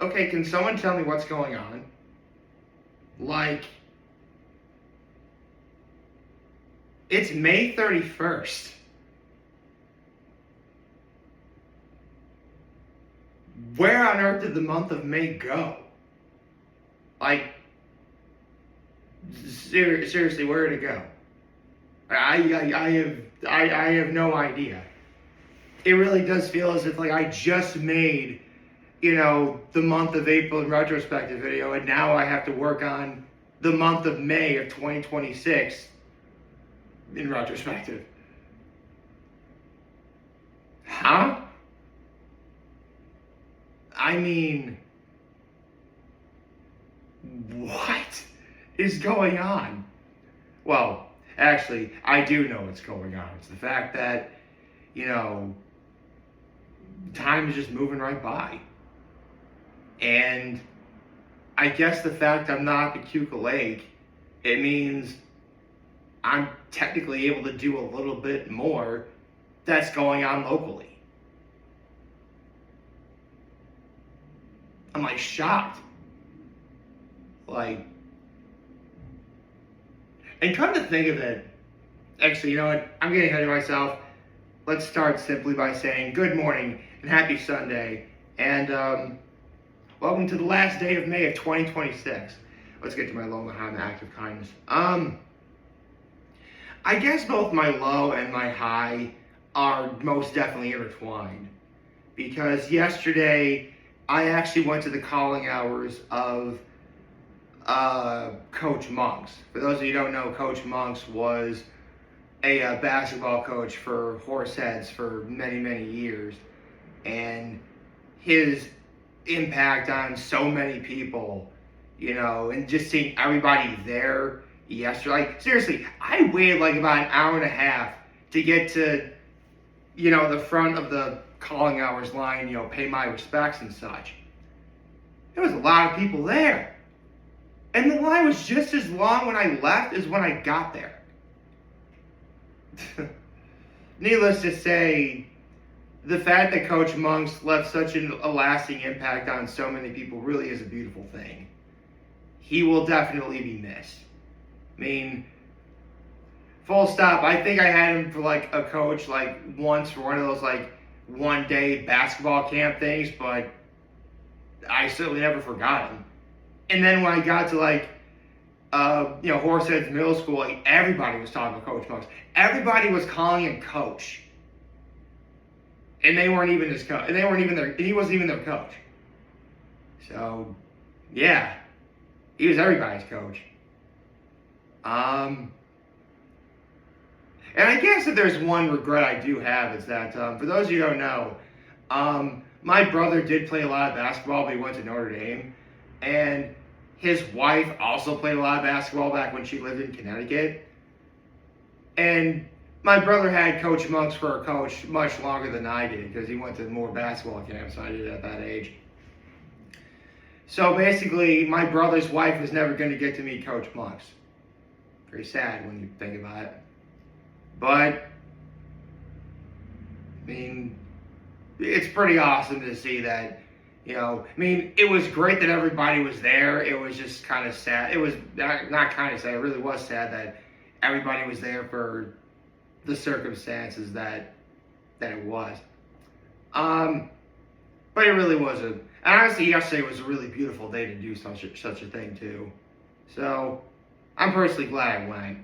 okay, can someone tell me what's going on? Like, it's May 31st. Where on earth did the month of May go? Like, seriously, where did it go? I have no idea. It really does feel as if like I just made, the month of April in retrospective video, and now I have to work on the month of May of 2026 in retrospective. Huh? I mean, what is going on? Well, actually, I do know what's going on. It's the fact that, time is just moving right by. And I guess the fact I'm not at Keuka Lake, it means I'm technically able to do a little bit more that's going on locally. I'm like shocked. Like, and come to think of it, actually, you know what? I'm getting ahead of myself. Let's start simply by saying good morning and happy Sunday. And welcome to the last day of May of 2026. Let's get to my low and my high and the act of kindness. I guess both my low and my high are most definitely intertwined. Because yesterday, I actually went to the calling hours of Coach Monks. For those of you who don't know, Coach Monks was a basketball coach for Horseheads for many, many years. And his impact on so many people, and just seeing everybody there yesterday. Like, seriously, I waited like about an hour and a half to get to, the front of the calling hours line, pay my respects and such. There was a lot of people there. And the line was just as long when I left as when I got there. Needless to say, the fact that Coach Monks left such a lasting impact on so many people really is a beautiful thing. He will definitely be missed. I mean, full stop. I think I had him for like a coach like once for one of those like one-day basketball camp things, but I certainly never forgot him. And then when I got to like, Horseheads Middle School, like everybody was talking to Coach Monks. Everybody was calling him Coach. And they weren't even his coach. And they weren't even he wasn't even their coach. So, yeah. He was everybody's coach. And I guess if there's one regret I do have is that, for those of you who don't know, my brother did play a lot of basketball, but he went to Notre Dame. And his wife also played a lot of basketball back when she lived in Connecticut. And my brother had Coach Monks for a coach much longer than I did because he went to more basketball camps than I did at that age. So basically, my brother's wife was never going to get to meet Coach Monks. Very sad when you think about it. But, I mean, it's pretty awesome to see that, it was great that everybody was there. It was just kind of sad. It was not kind of sad. It really was sad that everybody was there for the circumstances that it was. But it really was and honestly, yesterday was a really beautiful day to do such a thing too. So, I'm personally glad I went.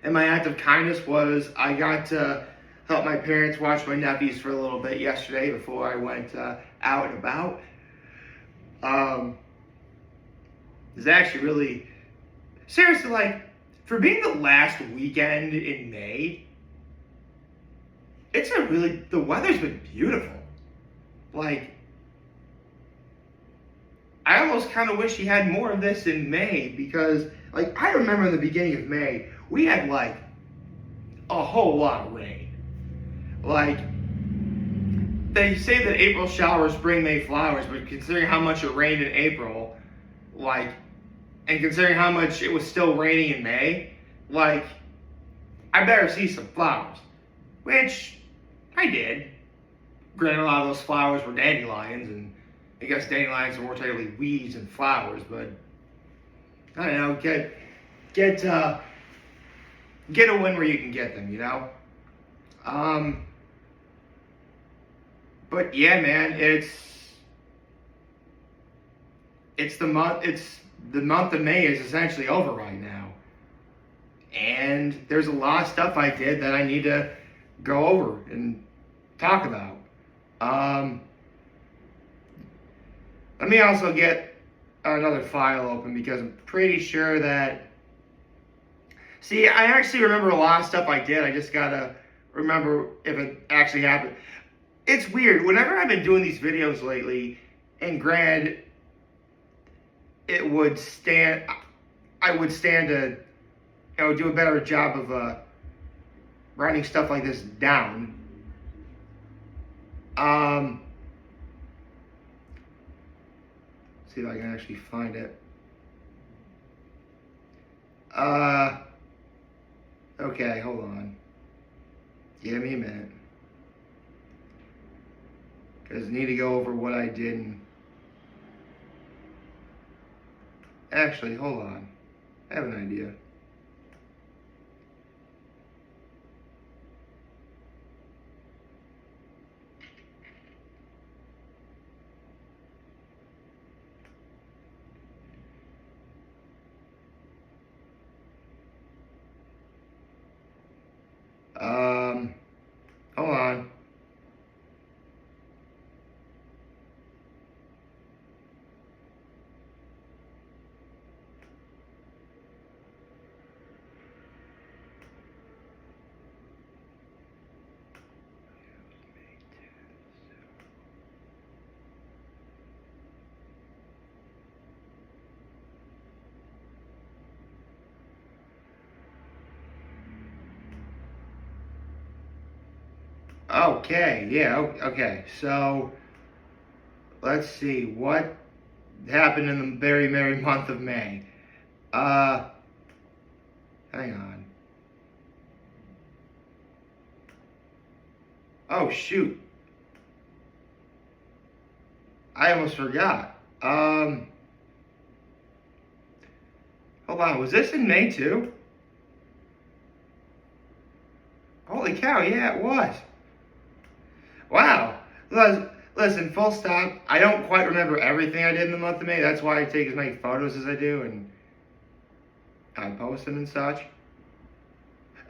And my act of kindness was I got to help my parents watch my nephews for a little bit yesterday before I went out and about. It's actually really, seriously, like, for being the last weekend in May, the weather's been beautiful. Like, I almost kind of wish he had more of this in May because, like, I remember in the beginning of May, we had, like, a whole lot of rain. Like, they say that April showers bring May flowers, but considering how much it rained in April, like, and considering how much it was still raining in May, like, I better see some flowers. Which I did. Granted, a lot of those flowers were dandelions, and I guess dandelions are more technically weeds and flowers, but I don't know. Get get a win where you can get them, you know. Um, but yeah, man, it's the month of May is essentially over right now, and there's a lot of stuff I did that I need to go over and talk about. Um, Let me also get another file open because I'm pretty sure that. See, I actually remember a lot of stuff I did. I just gotta remember if it actually happened. It's weird. Whenever I've been doing these videos lately, and granted, it would stand. I would stand to, do a better job of writing stuff like this down. See if I can actually find it. Okay, hold on. Give me a minute. Because I need to go over what I did. Actually, hold on. I have an idea. Hold on. Okay, yeah, okay. So, let's see. What happened in the very merry month of May? Uh, Hang on. Oh, shoot. I almost forgot. Hold on. Was this in May too? Holy cow, yeah, it was. Wow. Listen, full stop. I don't quite remember everything I did in the month of May. That's why I take as many photos as I do and I post them and such.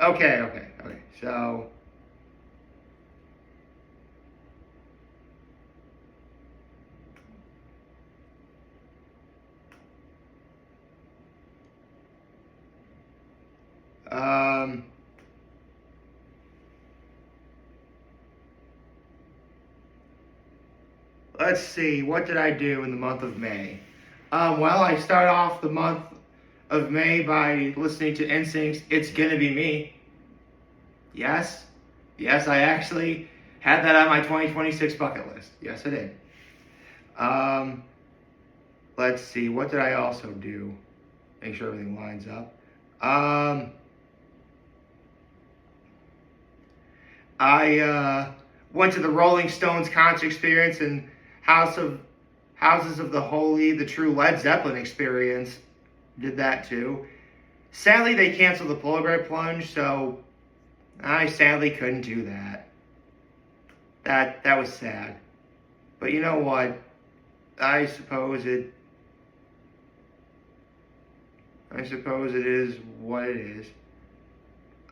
Okay. So, um, let's see. What did I do in the month of May? Well, I start off the month of May by listening to NSYNC's "It's Gonna Be Me." Yes, I actually had that on my 2026 bucket list. Yes, I did. Um, let's see. What did I also do? Make sure everything lines up. I went to the Rolling Stones concert experience and Houses of the Holy, the true Led Zeppelin experience. Did that too. Sadly, they canceled the polar bear plunge, so I sadly couldn't do that. That was sad. But you know what? I suppose it is what it is.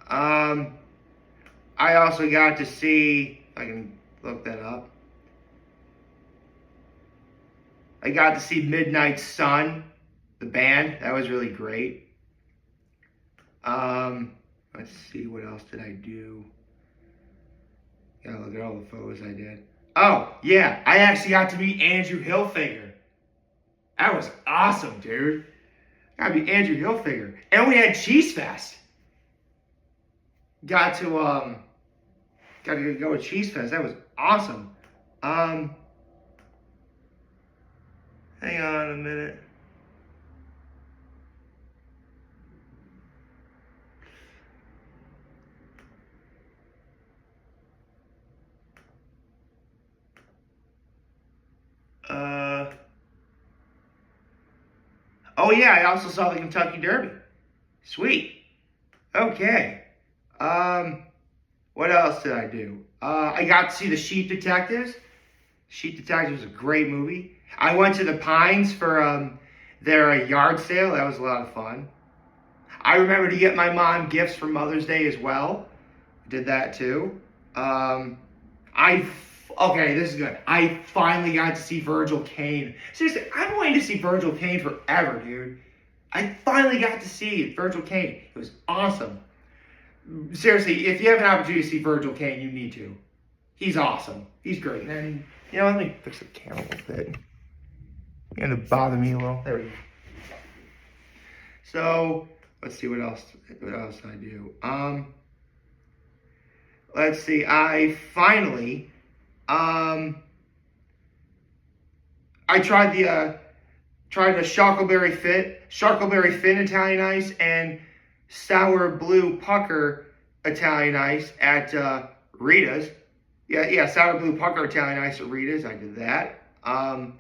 I also got to see, if I can look that up. I got to see Midnight Sun, the band. That was really great. Let's see, what else did I do? Gotta look at all the photos I did. Oh, yeah, I actually got to meet Andrew Hilfiger. That was awesome, dude. Got to meet Andrew Hilfiger. And we had Cheese Fest. Got to go to Cheese Fest. That was awesome. Hang on a minute. Oh yeah, I also saw the Kentucky Derby. Sweet. Okay. What else did I do? I got to see The Sheep Detectives. Sheep Detectives is a great movie. I went to the Pines for their yard sale. That was a lot of fun. I remember to get my mom gifts for Mother's Day as well. Did that too. Okay, this is good. I finally got to see Virgil Caine. Seriously, I've been waiting to see Virgil Caine forever, dude. I finally got to see Virgil Caine. It was awesome. Seriously, if you have an opportunity to see Virgil Caine, you need to. He's awesome. He's great. And then, let me fix the camera a little bit. You're gonna bother me a little. There we go. So, let's see what else I do. Let's see. I finally, I tried the Sharkleberry Fin Italian Ice and Sour Blue Pucker Italian Ice at Rita's. Yeah, Sour Blue Pucker Italian Ice at Rita's. I did that. I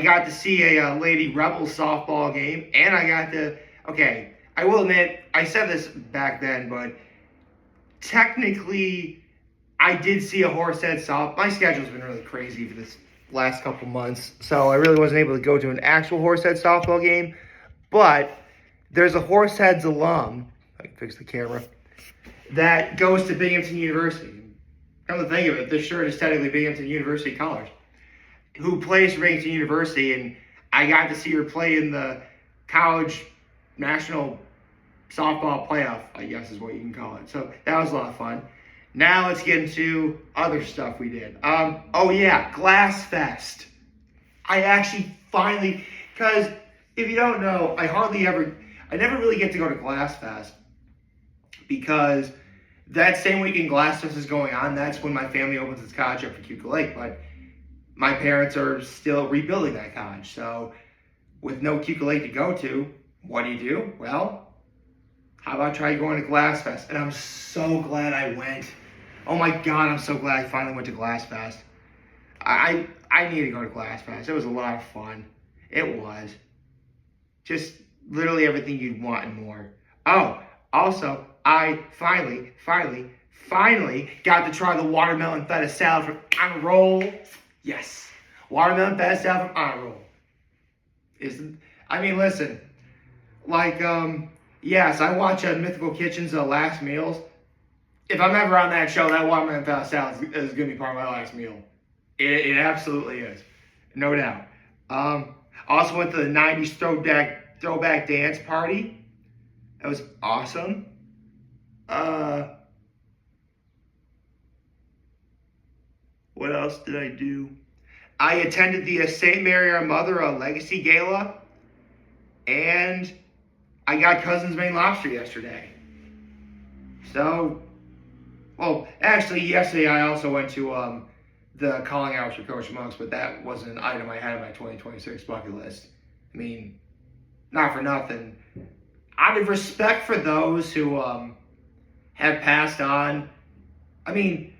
got to see a Lady Rebels softball game, and I got to. Okay, I will admit, I said this back then, but technically, I did see a Horsehead softball. My schedule's been really crazy for this last couple months, so I really wasn't able to go to an actual Horsehead softball game. But there's a Horseheads alum. I can fix the camera. That goes to Binghamton University. Come to think of it, this shirt is technically Binghamton University colors. Who plays for Binghamton University, and I got to see her play in the college national softball playoff, I guess is what you can call it. So that was a lot of fun. Now let's get into other stuff we did. Oh yeah, Glass Fest. I actually finally, because if you don't know, I never really get to go to Glass Fest because that same weekend Glass Fest is going on. That's when my family opens its cottage up for Cuca Lake, but my parents are still rebuilding that cottage. So with no Cuca Lake to go to, what do? Well, how about try going to Glass Fest? And I'm so glad I went. Oh my God, I'm so glad I finally went to Glass Fest. I need to go to Glass Fest. It was a lot of fun. It was. Just literally everything you'd want and more. Oh, also, I finally got to try the watermelon feta salad from On a Roll. Yes. Watermelon feta salad from On a Roll. Listen. Yes, I watch Mythical Kitchen's Last Meals. If I'm ever on that show, that watermelon feta salad is going to be part of my last meal. It absolutely is. No doubt. Also went to the 90s throwback dance party. That was awesome. What else did I do? I attended the St. Mary Our Mother Legacy Gala. And I got Cousin's Maine Lobster yesterday. So, well, actually, yesterday I also went to the calling hours for Coach Monks, but that wasn't an item I had on my 2026 bucket list. I mean, not for nothing. Out of respect for those who have passed on, I mean,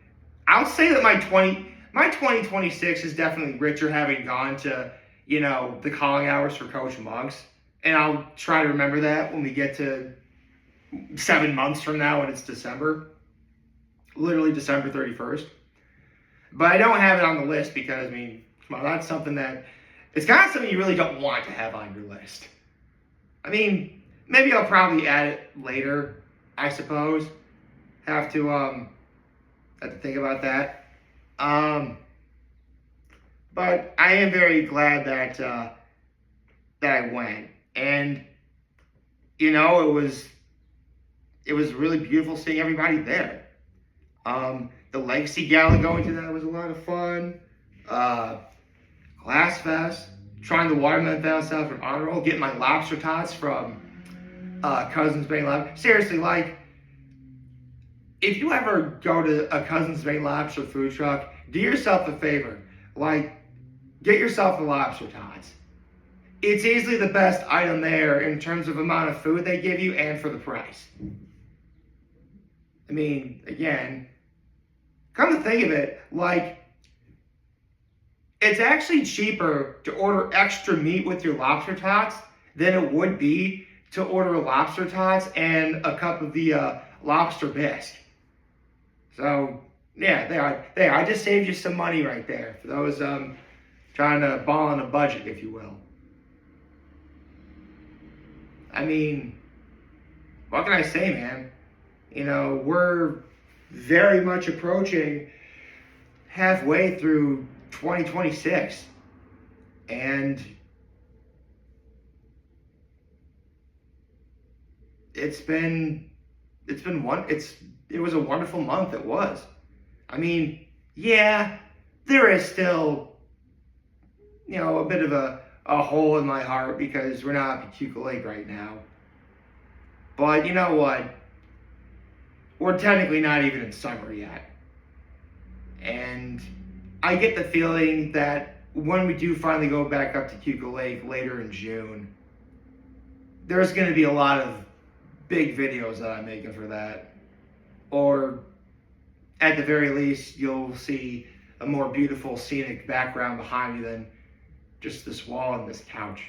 I'll say that my 2026 is definitely richer having gone to, the calling hours for Coach Monks. And I'll try to remember that when we get to 7 months from now when it's December. Literally December 31st. But I don't have it on the list because, come on, that's something that... It's kind of something you really don't want to have on your list. Maybe I'll probably add it later, I suppose. Have to think about that. But I am very glad that I went. And, it was really beautiful seeing everybody there. The Legacy Gala going to that was a lot of fun. Glass Fest, trying the watermelon feta salad from On a Roll, getting my lobster tots from Cousin's Maine Lobster. Seriously, if you ever go to a Cousin's Maine Lobster food truck, do yourself a favor. Get yourself the lobster tots. It's easily the best item there in terms of amount of food they give you and for the price. Again, come to think of it, It's actually cheaper to order extra meat with your lobster tots than it would be to order lobster tots and a cup of the lobster bisque. So yeah, I just saved you some money right there for those trying to ball on a budget, if you will. I mean, what can I say, man? You know, we're very much approaching halfway through 2026, and it's been it was a wonderful month. It was. I mean, yeah, there is still, you know, a bit of a hole in my heart because we're not at Pacuca Lake right now. But you know what? We're technically not even in summer yet. And I get the feeling that when we do finally go back up to Pacuca Lake later in June, there's going to be a lot of big videos that I'm making for that. Or at the very least, you'll see a more beautiful scenic background behind me than just this wall and this couch.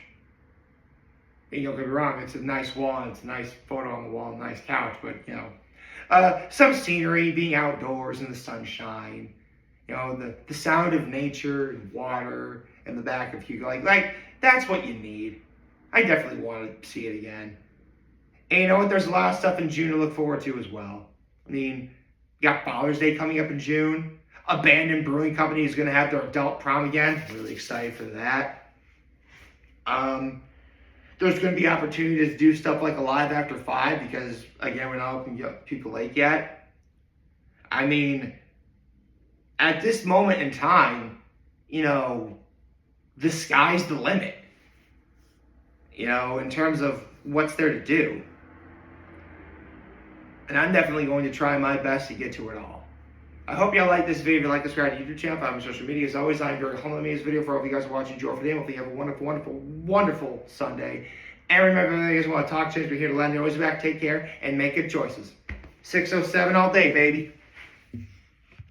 And don't get me wrong, it's a nice wall and it's a nice photo on the wall, nice couch, but you know, some scenery, being outdoors in the sunshine, you know, the sound of nature and water in the back of Hugo. Like that's what you need. I definitely want to see it again. And you know what? There's a lot of stuff in June to look forward to as well. I mean, you got Father's Day coming up in June. Abandoned Brewing Company is going to have their adult prom again. I'm really excited for that. There's going to be opportunities to do stuff like Alive After 5 because, again, we're not open to Pacuca Lake yet. I mean, at this moment in time, you know, the sky's the limit. You know, in terms of what's there to do. And I'm definitely going to try my best to get to it all. I hope y'all like this video. If you like, subscribe to the YouTube channel, follow me on social media. As always, I'm very humble to make this video for all of you guys watching. Enjoy for the day. Hopefully you have a wonderful, wonderful, wonderful Sunday. And remember, if you guys want to talk, change, we're here to lend. You're always back. Take care and make good choices. 607 all day, baby.